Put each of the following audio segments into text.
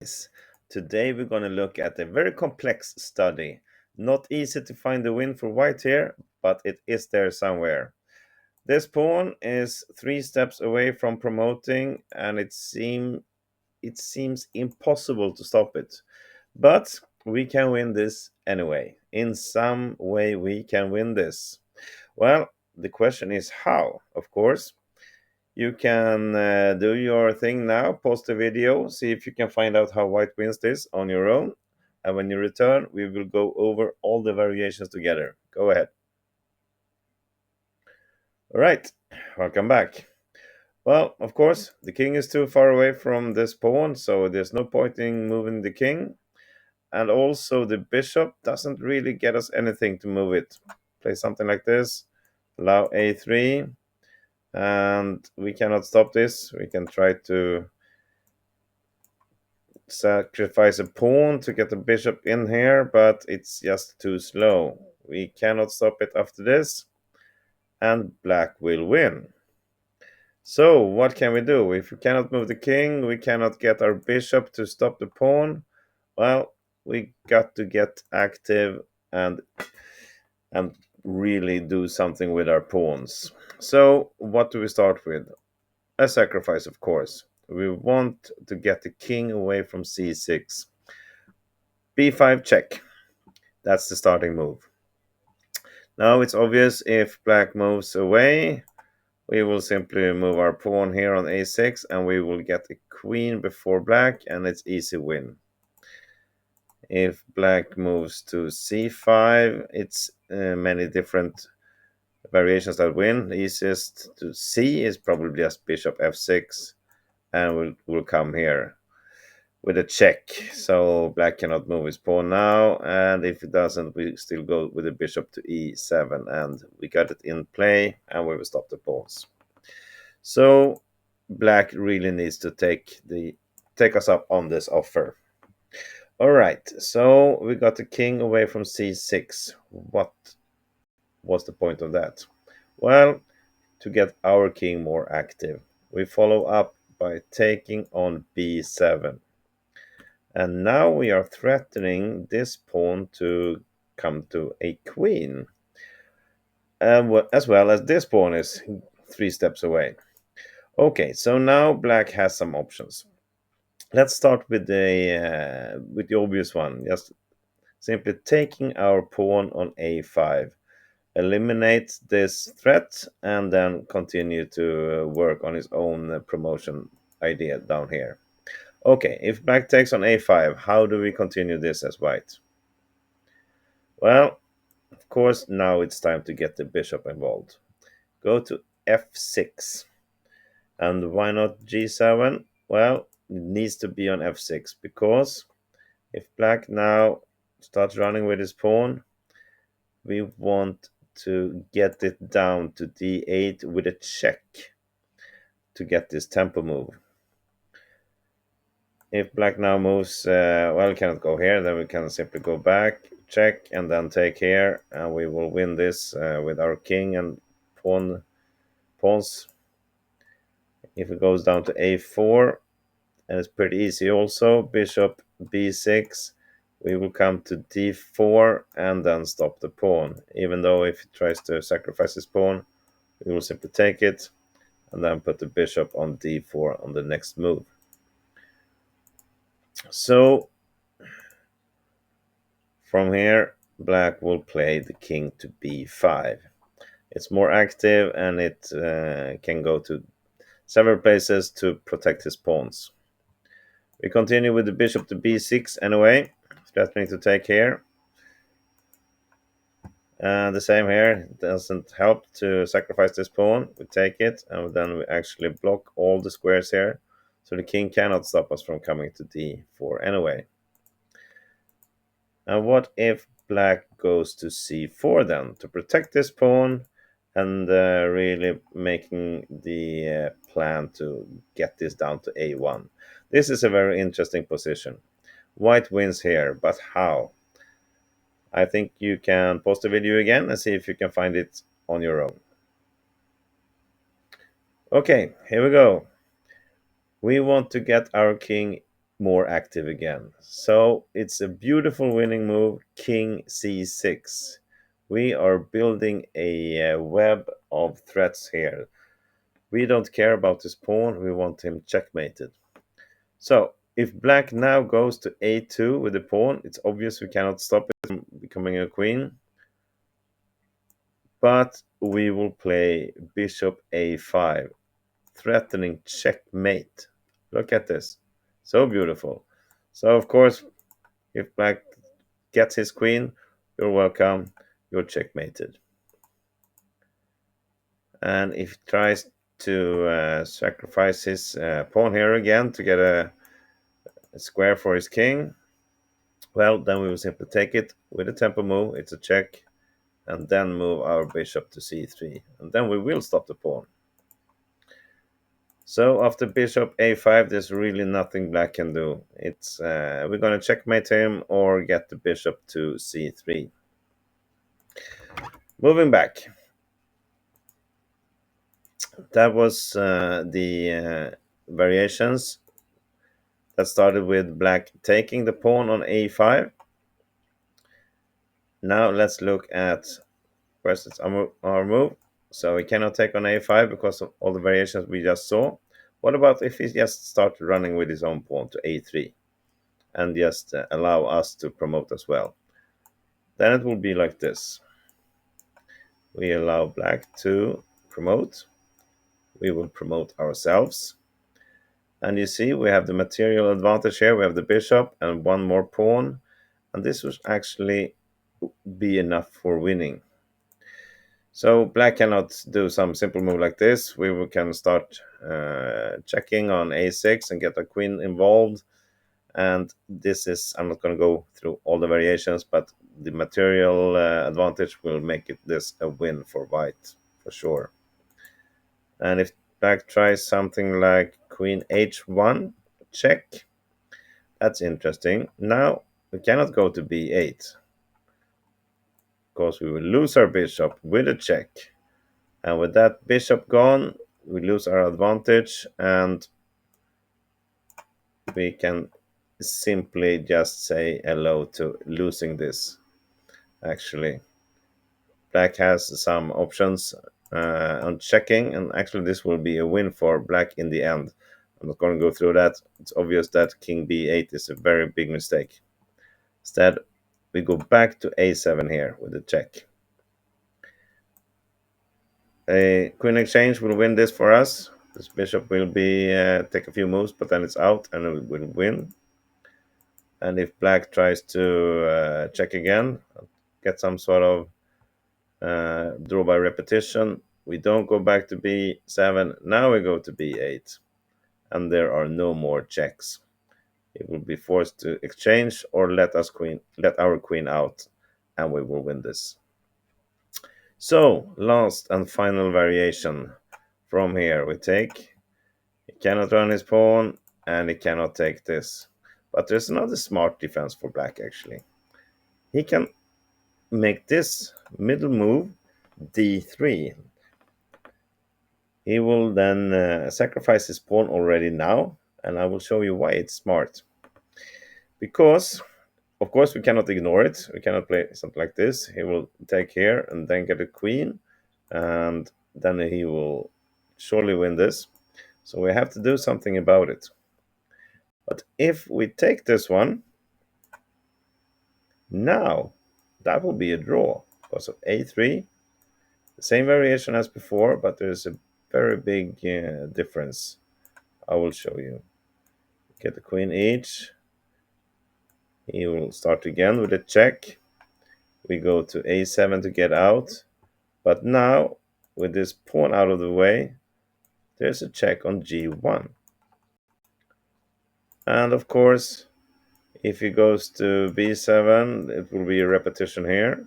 guys. Today we're going to look at a very complex study. Not easy to find the win for white here, but it is there somewhere. This pawn is 3 steps away from promoting, and it seems impossible to stop it. But we can win this anyway. In some way we can win this. Well, the question is how, of course. You can do your thing now, pause the video, see if you can find out how white wins this on your own. And when you return, we will go over all the variations together. Go ahead. All right, welcome back. Well, of course, the king is too far away from this pawn, so there's no point in moving the king. And also, the bishop doesn't really get us anything to move it. Play something like this, allow a3, and we cannot stop this. We can try to sacrifice a pawn to get the bishop in here, but it's just too slow. We cannot stop it after this, and black will win. So what can we do? If we cannot move the king, we cannot get our bishop to stop the pawn. Well, we got to get active and really do something with our pawns. So what do we start with? A sacrifice, of course. We want to get the king away from c6. b5 check. That's the starting move. Now it's obvious if black moves away, we will simply move our pawn here on a6 and we will get a queen before black, and it's easy win. If black moves to c5, it's many different variations that win. The easiest to see is probably just bishop f6, and we'll come here with a check. So black cannot move his pawn now, and if it doesn't, we still go with the bishop to e7, and we got it in play, and we will stop the pawns. So black really needs to take us up on this offer. All right, so we got the king away from c6. What was the point of that? Well, to get our king more active, we follow up by taking on b7. And now we are threatening this pawn to come to a queen. As well as this pawn is 3 steps away. Okay, so now black has some options. Let's start with the obvious one. Just simply taking our pawn on a5. Eliminate this threat and then continue to work on his own promotion idea down here. Okay, if black takes on a5, how do we continue this as white? Well, of course, now it's time to get the bishop involved. Go to f6. And why not g7? Well, it needs to be on f6, because if black now starts running with his pawn, we want to get it down to d8 with a check to get this tempo move. If black now moves, well, cannot go here, then we can simply go back, check, and then take here, and we will win this with our king and pawns. If it goes down to a4, and it's pretty easy also, bishop b6, we will come to d4 and then stop the pawn. Even though if he tries to sacrifice his pawn, we will simply take it and then put the bishop on d4 on the next move. So from here, black will play the king to b5. It's more active, and it can go to several places to protect his pawns. We continue with the bishop to b6 anyway, threatening to take here. The same here, it doesn't help to sacrifice this pawn. We take it, and then we actually block all the squares here, so the king cannot stop us from coming to d4 anyway. And what if black goes to c4 then, to protect this pawn and really making the plan to get this down to a1. This is a very interesting position. White wins here, but how? I think you can pause the video again and see if you can find it on your own. Okay, here we go. We want to get our king more active again. So it's a beautiful winning move, King C6. We are building a web of threats here. We don't care about this pawn, we want him checkmated. So if black now goes to a2 with the pawn, it's obvious we cannot stop it from becoming a queen. But we will play bishop a5, threatening checkmate. Look at this. So beautiful. So of course, if black gets his queen, you're welcome. You're checkmated. And if he tries to sacrifice his pawn here again to get a square for his king, well, then we will simply take it with a tempo move. It's a check. And then move our bishop to c3. And then we will stop the pawn. So after bishop a5, there's really nothing black can do. It's we're going to checkmate him or get the bishop to c3. Moving back. That was the variations that started with black taking the pawn on a5. Now let's look at versus our move. So we cannot take on a5 because of all the variations we just saw. What about if he just started running with his own pawn to a3 and just allow us to promote as well? Then it will be like this. We allow black to promote. We will promote ourselves. And you see, we have the material advantage here. We have the bishop and one more pawn. And this would actually be enough for winning. So black cannot do some simple move like this. We can start checking on a6 and get a queen involved. And this is, I'm not going to go through all the variations, but the material advantage will make this a win for white, for sure. And if black tries something like queen h1, check, that's interesting. Now we cannot go to b8, because we will lose our bishop with a check. And with that bishop gone, we lose our advantage, and we can simply just say hello to losing this. Actually, black has some options on checking, and actually this will be a win for black in the end. I'm not going to go through that. It's obvious that king b8 is a very big mistake. Instead, we go back to a7 here with the check. A queen exchange will win this for us. This bishop will be take a few moves, but then it's out and it will win. And if black tries to check again, get some sort of draw by repetition, we don't go back to b7. Now we go to b8, and there are no more checks. It will be forced to exchange or let our queen out, and we will win this. So last and final variation. From here we take. He cannot run his pawn, and he cannot take this. But there's another smart defense for black actually. He can make this middle move d3. He will then sacrifice his pawn already now, and I will show you why it's smart. Because, of course, we cannot ignore it. We cannot play something like this. He will take here and then get a queen, and then he will surely win this. So we have to do something about it. But if we take this one, now that will be a draw because of a3. The same variation as before, but there's a very big difference. I will show you. Get the queen each. He will start again with a check. We go to a7 to get out. But now, with this pawn out of the way, there's a check on g1. And of course, if he goes to b7, it will be a repetition here.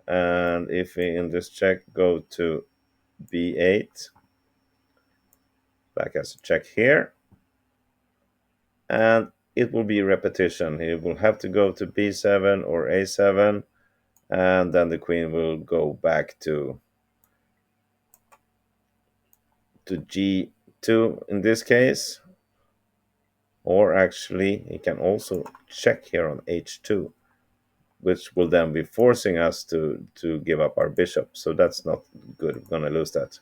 And if we in this check go to b8, black has a check here. And it will be a repetition. He will have to go to b7 or a7, and then the queen will go back to g2 in this case. Or actually, he can also check here on h2, which will then be forcing us to give up our bishop. So that's not good. We're going to lose that.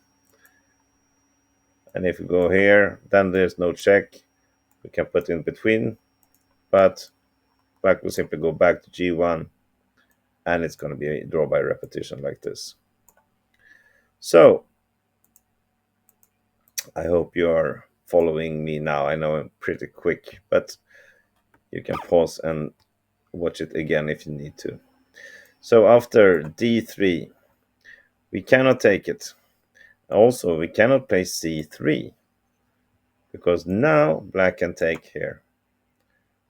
And if we go here, then there's no check. We can put in between, but black will simply go back to g1, and it's going to be a draw by repetition like this. So I hope you are following me now. I know I'm pretty quick, but you can pause and watch it again if you need to. So after d3, we cannot take it. Also, we cannot play c3, because now black can take here.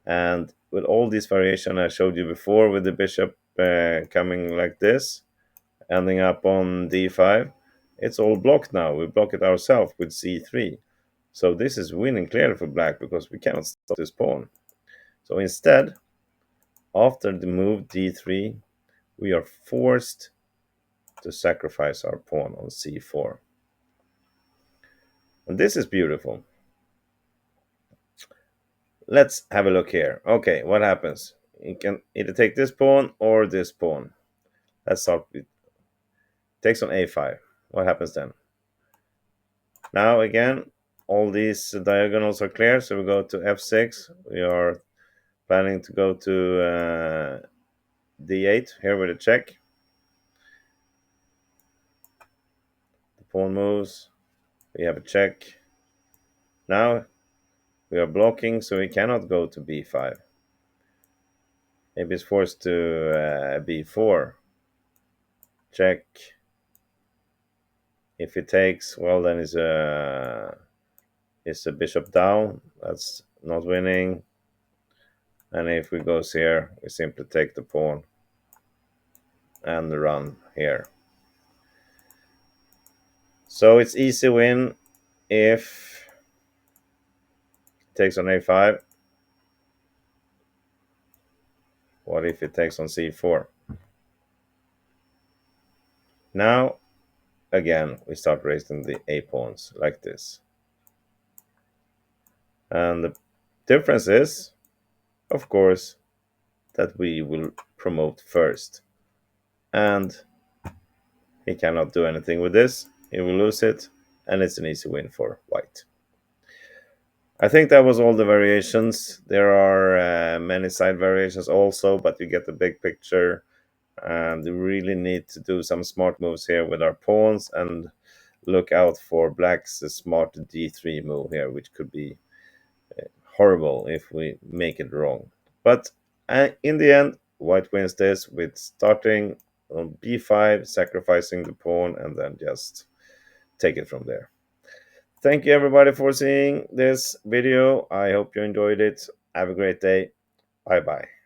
And with all these variation I showed you before, with the bishop coming like this, ending up on d5, it's all blocked now. We block it ourselves with c3. So this is winning clearly for black, because we cannot stop this pawn. So instead, after the move d3, we are forced to sacrifice our pawn on c4. And this is beautiful. Let's have a look here. Okay, what happens? You can either take this pawn or this pawn. Let's start with takes on a5. What happens then? Now again, all these diagonals are clear, so we go to f6. We are planning to go to d8 here with a check. The pawn moves. We have a check. Now we are blocking, so we cannot go to b5. Maybe it's forced to b4. Check. If it takes, well, then it's a bishop down. That's not winning. And if we goes here, we simply take the pawn and run here. So it's easy win if it takes on a5. What if it takes on c4? Now, again, we start raising the a pawns like this. And the difference is, of course, that we will promote first. And he cannot do anything with this. He will lose it, and it's an easy win for white. I think that was all the variations. There are many side variations also, but you get the big picture. And we really need to do some smart moves here with our pawns, and look out for black's smart d3 move here, which could be horrible if we make it wrong. But in the end, white wins this with starting on b5, sacrificing the pawn, and then just take it from there. Thank you everybody for seeing this video. I hope you enjoyed it. Have a great day. Bye bye.